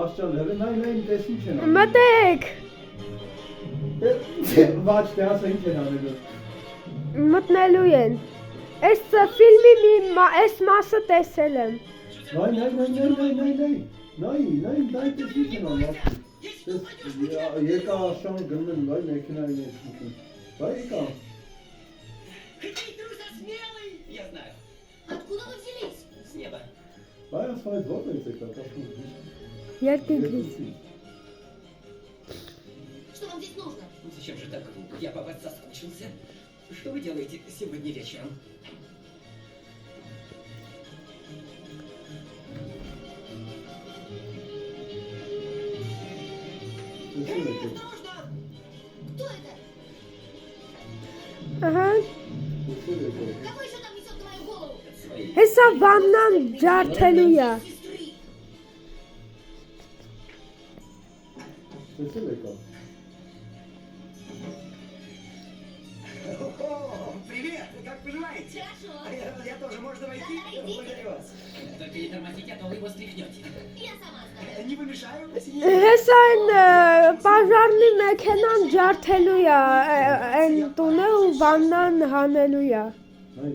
Աստղաները, նայն տեսին չեն անում։ Մտեք։ Ոչ, դե ասա ինչ են անելու։ Մտնելու են։ Այս ֆիլմի այս մասը տեսել եմ։ Նայ, տեսին չեն անում։ Եկա աշան գնում, վայ, մեքենայի մեջ մտնում։ Վայ, եկա։ Какие друзья смелые! Я знаю. Откуда вы взялись? С неба. Վայ, ասվայց ո՞ր եք եկա, կաշում։ Երկինքից։ Что вам здесь нужно? Ну зачем же так грубо? Я по вас соскучился. Что вы делаете сегодня вечером? Осторожно! Кто это? Ահա, Кого еще там несет на мою голову? Своей. հեսա վաննան ջարդելու է։ Сестры! Տեսել եկա։ О, привет! Как поживаете? Хорошо. Я тоже, можно войти? Да, идите. Благодарю вас. Только не тормозите, а то вы его стряхнете. Я сама оставлю. Не помешаю? Հեսա այն պաժարնի մեքենան ջարդելու է, այն տունը ու վաննան հանելու է։ Նայ։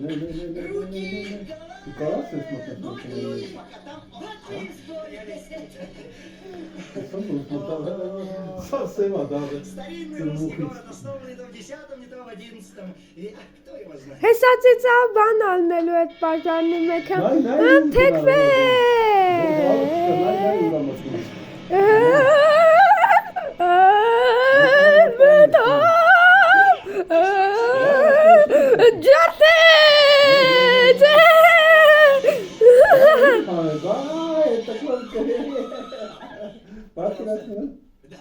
Դու կարաս ես մտնել մեքենայի մեջ։ Пока там Սասեմա դավը։ старинный русский город, основанный то в 10-м, не то в 11-м. И кто его знает? Հեսա ծիծա բան անելու այդ պաժարնի մեքենան։ Նայ, Թեքվե։ Պատկերացնում Да.